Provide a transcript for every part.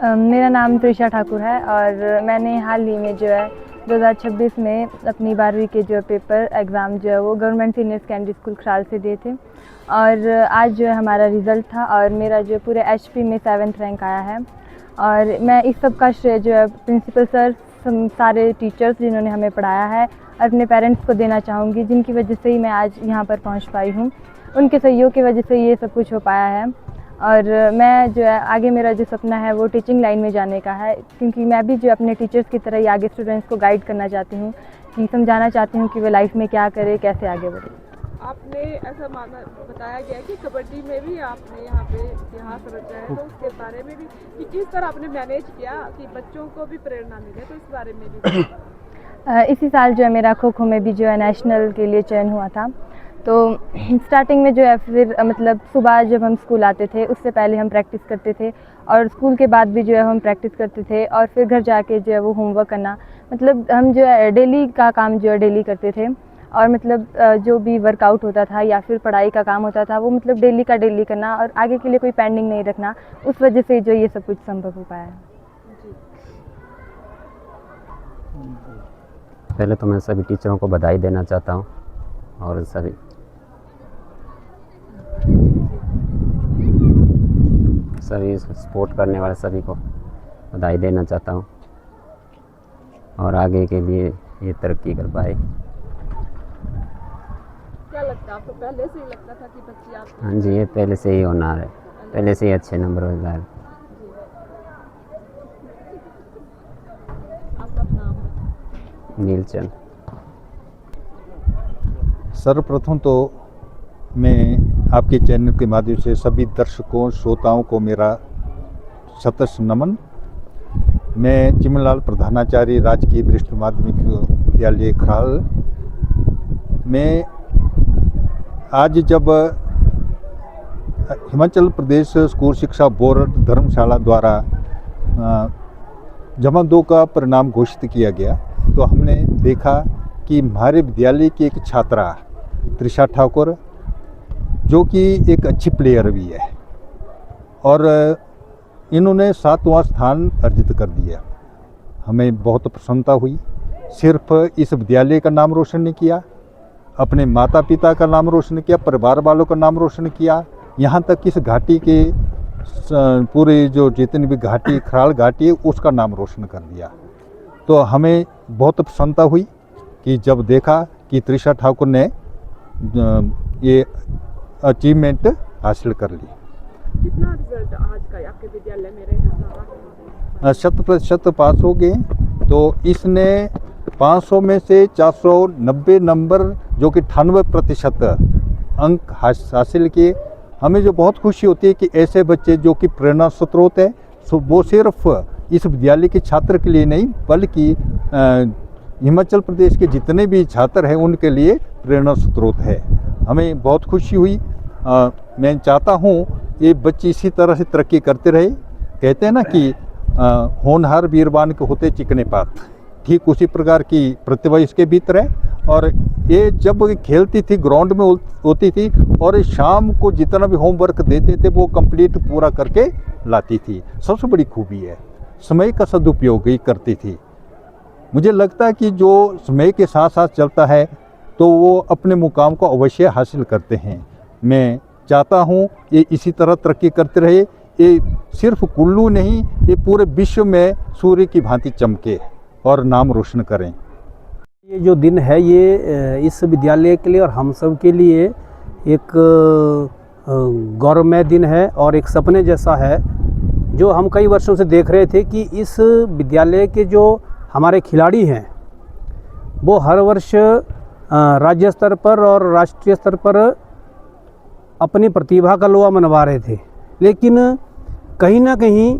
मेरा नाम त्रिशा ठाकुर है और मैंने हाल ही में जो है 2026 में अपनी 12वीं के जो पेपर एग्ज़ाम जो है वो गवर्नमेंट सीनियर सेकेंडरी स्कूल खराल से दिए थे और आज जो है हमारा रिज़ल्ट था और मेरा जो पूरे एचपी में 7th रैंक आया है। और मैं इस सब का श्रेय जो है प्रिंसिपल सर, सारे टीचर्स जिन्होंने हमें पढ़ाया है, अपने पेरेंट्स को देना चाहूँगी, जिनकी वजह से ही मैं आज यहाँ पर पहुँच पाई हूँ। उनके सहयोग की वजह से ये सब कुछ हो पाया है। और मैं जो है आगे मेरा जो सपना है वो टीचिंग लाइन में जाने का है, क्योंकि मैं भी जो अपने टीचर्स की तरह ही आगे स्टूडेंट्स को गाइड करना चाहती हूँ, कि समझाना चाहती हूँ कि वो लाइफ में क्या करे, कैसे आगे बढ़े। आपने ऐसा बताया गया कि कबड्डी में भी आपने यहाँ पे इतिहास रचा है, तो उसके बारे में भी कि किस तरह आपने मैनेज किया कि बच्चों को भी प्रेरणा मिले, तो इस बारे में भी इसी साल जो है मेरा खो खो में भी जो है नेशनल के लिए चयन हुआ था। तो स्टार्टिंग में जो है फिर मतलब सुबह जब हम स्कूल आते थे उससे पहले हम प्रैक्टिस करते थे और स्कूल के बाद भी जो है हम प्रैक्टिस करते थे और फिर घर जाके जो है वो होमवर्क करना, मतलब हम जो है डेली का काम जो है डेली करते थे। और मतलब जो भी वर्कआउट होता था या फिर पढ़ाई का काम होता था वो मतलब डेली का डेली करना और आगे के लिए कोई पेंडिंग नहीं रखना, उस वजह से जो ये सब कुछ संभव हो पाया है। पहले तो मैं सभी टीचरों को बधाई देना चाहता हूँ और सभी सपोर्ट करने वाले सभी को बधाई देना चाहता हूँ और आगे के लिए ये तरक्की कर पाए। क्या लगता है आपको, पहले से ही लगता था कि बच्चे आप? हाँ जी, ये पहले से ही होना है, पहले से ही अच्छे नंबर हो जाए। आपका नाम? नीलचंद। सर्वप्रथम तो मैं आपके चैनल के माध्यम से सभी दर्शकों श्रोताओं को मेरा शतश नमन। मैं चिमनलाल प्रधानाचार्य राजकीय वरिष्ठ माध्यमिक विद्यालय खराल में आज जब हिमाचल प्रदेश स्कूल शिक्षा बोर्ड धर्मशाला द्वारा जमा 2 का परिणाम घोषित किया गया, तो हमने देखा कि हमारे विद्यालय की एक छात्रा त्रिशा ठाकुर, जो कि एक अच्छी प्लेयर भी है, और इन्होंने 7वां स्थान अर्जित कर दिया। हमें बहुत प्रसन्नता हुई। सिर्फ इस विद्यालय का नाम रोशन नहीं किया, अपने माता पिता का नाम रोशन किया, परिवार वालों का नाम रोशन किया, यहाँ तक इस घाटी के पूरे जो जितनी भी घाटी खराल घाटी है उसका नाम रोशन कर दिया। तो हमें बहुत प्रसन्नता हुई कि जब देखा कि त्रिशा ठाकुर ने ये अचीवमेंट हासिल कर ली। कितना रिजल्ट आज का आपके विद्यालय में रहा? 100% पास हो गए। तो इसने 500 में से 490 नंबर, जो कि 98% अंक हासिल किए। हमें जो बहुत खुशी होती है कि ऐसे बच्चे जो कि प्रेरणा स्रोत है, वो सिर्फ इस विद्यालय के छात्र के लिए नहीं बल्कि हिमाचल प्रदेश के जितने भी छात्र हैं उनके लिए प्रेरणा स्रोत है। हमें बहुत खुशी हुई। मैं चाहता हूँ ये बच्चे इसी तरह से तरक्की करते रहे। कहते हैं ना कि होनहार वीरवान के होते चिकने पात, ठीक उसी प्रकार की प्रतिभा इसके भीतर है। और ये जब खेलती थी ग्राउंड में होती थी और शाम को जितना भी होमवर्क देते थे वो कंप्लीट पूरा करके लाती थी। सबसे बड़ी खूबी है समय का सदुपयोग ही करती थी। मुझे लगता है कि जो समय के साथ साथ चलता है तो वो अपने मुकाम को अवश्य हासिल करते हैं। मैं चाहता हूँ ये इसी तरह तरक्की करते रहे। ये सिर्फ कुल्लू नहीं, ये पूरे विश्व में सूर्य की भांति चमके और नाम रोशन करें। ये जो दिन है ये इस विद्यालय के लिए और हम सब के लिए एक गौरवमय दिन है और एक सपने जैसा है, जो हम कई वर्षों से देख रहे थे कि इस विद्यालय के जो हमारे खिलाड़ी हैं वो हर वर्ष राज्य स्तर पर और राष्ट्रीय स्तर पर अपनी प्रतिभा का लोहा मनवा रहे थे, लेकिन कहीं ना कहीं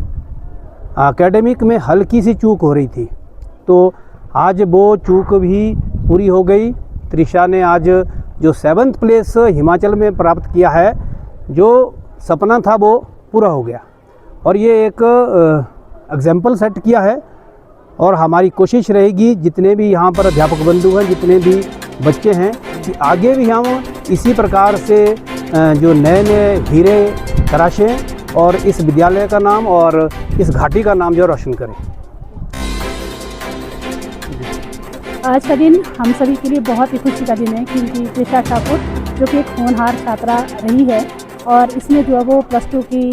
एकेडमिक में हल्की सी चूक हो रही थी। तो आज वो चूक भी पूरी हो गई। त्रिशा ने आज जो 7th प्लेस हिमाचल में प्राप्त किया है, जो सपना था वो पूरा हो गया और ये एक एग्जाम्पल सेट किया है। और हमारी कोशिश रहेगी जितने भी यहाँ पर अध्यापक बंधु हैं, जितने भी बच्चे हैं, कि आगे भी हम इसी प्रकार से जो नए नए हीरे तराशें और इस विद्यालय का नाम और इस घाटी का नाम जो रोशन करें। आज का दिन हम सभी के लिए बहुत ही खुशी का दिन है, क्योंकि त्रिशा ठाकुर जो कि एक होनहार छात्रा रही है और इसने जो है वो +2 की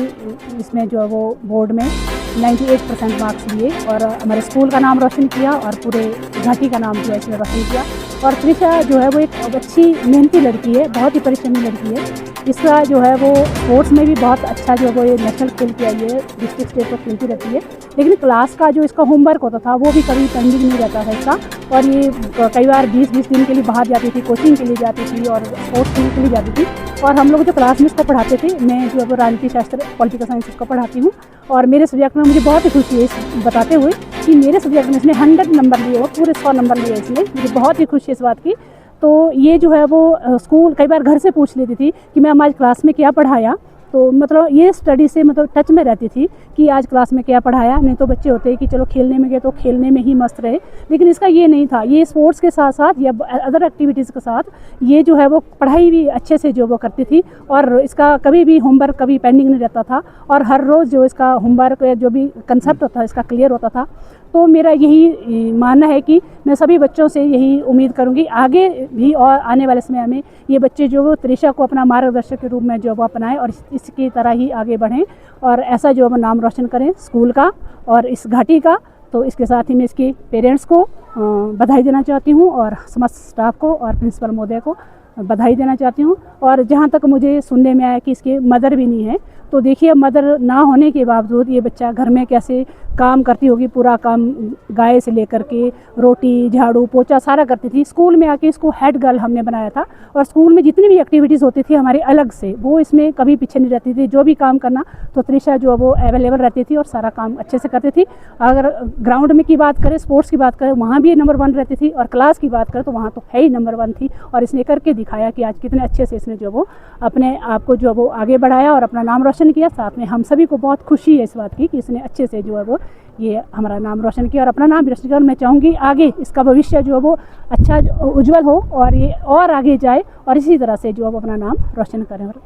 इसमें जो है वो बोर्ड में 98% मार्क्स लिए और हमारे स्कूल का नाम रोशन किया और पूरे घाटी का नाम जो है इसने रोशन किया। और त्रिशा जो है वो एक अच्छी मेहनती लड़की है, बहुत ही परिश्रमी लड़की है। इसका जो है वो स्पोर्ट्स में भी बहुत अच्छा जो है वो ये नेशनल खेल के आई है, डिस्ट्रिक्ट स्टेट पर खेलती रहती है। लेकिन क्लास का जो इसका होमवर्क होता था वो भी कभी पेंडिंग नहीं रहता था इसका, और ये कई बार 20-20 दिन के लिए बाहर जाती थी, कोचिंग के लिए जाती थी और स्पोर्ट्स के लिए जाती थी। और हम लोग जो क्लास में इसको पढ़ाते थे, मैं जो है वो राजनीति शास्त्र पॉलिटिकल साइंस इसको पढ़ाती हूँ, और मेरे सब्जेक्ट में मुझे बहुत ही खुशी है इस बताते हुए कि मेरे सब्जेक्ट में इसने 100 नंबर लिए हो, पूरे 100 नंबर लिए इसने। मुझे बहुत ही खुशी है इस बात की। तो ये जो है वो स्कूल कई बार घर से पूछ लेती थी कि मैम आज क्लास में क्या पढ़ाया, तो मतलब ये स्टडी से मतलब टच में रहती थी कि आज क्लास में क्या पढ़ाया। नहीं तो बच्चे होते हैं कि चलो खेलने में गए तो खेलने में ही मस्त रहे, लेकिन इसका ये नहीं था। ये स्पोर्ट्स के साथ साथ या अदर एक्टिविटीज़ के साथ ये जो है वो पढ़ाई भी अच्छे से जो वो करती थी, और इसका कभी भी होमवर्क कभी पेंडिंग नहीं रहता था, और हर रोज़ जो इसका होमवर्क जो भी कंसेप्ट होता है इसका क्लियर होता था। तो मेरा यही मानना है कि मैं सभी बच्चों से यही उम्मीद करूंगी आगे भी और आने वाले समय में ये बच्चे जो वो त्रिशा को अपना मार्गदर्शक के रूप में जो वो अपनाएं और इसकी तरह ही आगे बढ़ें और ऐसा जो वो नाम रोशन करें स्कूल का और इस घाटी का। तो इसके साथ ही मैं इसके पेरेंट्स को बधाई देना चाहती हूँ और समस्त स्टाफ को और प्रिंसिपल महोदय को बधाई देना चाहती हूँ। और जहाँ तक मुझे सुनने में आया कि इसके मदर भी नहीं है, तो देखिए मदर ना होने के बावजूद ये बच्चा घर में कैसे काम करती होगी, पूरा काम गाय से लेकर के रोटी झाड़ू पोछा सारा करती थी। स्कूल में आके इसको हेड गर्ल हमने बनाया था, और स्कूल में जितनी भी एक्टिविटीज़ होती थी हमारे अलग से, वो इसमें कभी पीछे नहीं रहती थी। जो भी काम करना तो त्रिशा जो वो अवेलेबल रहती थी और सारा काम अच्छे से करती थी। अगर ग्राउंड में की बात करें, स्पोर्ट्स की बात करें, वहाँ भी नंबर 1 रहती थी, और क्लास की बात करें तो वहाँ तो है ही नंबर 1 थी। और इसने करके दिखाया कि आज कितने अच्छे से इसने जो वो अपने आप को जो वो आगे बढ़ाया और अपना नाम रोशन किया। साथ में हम सभी को बहुत खुशी है इस बात की कि इसने अच्छे से जो है वो ये हमारा नाम रोशन किया और अपना नाम भी रोशन किया। और मैं चाहूँगी आगे इसका भविष्य जो है वो अच्छा उज्जवल हो और ये और आगे जाए और इसी तरह से जो है वो अपना नाम रोशन करें। और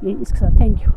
ये इसके साथ थैंक यू।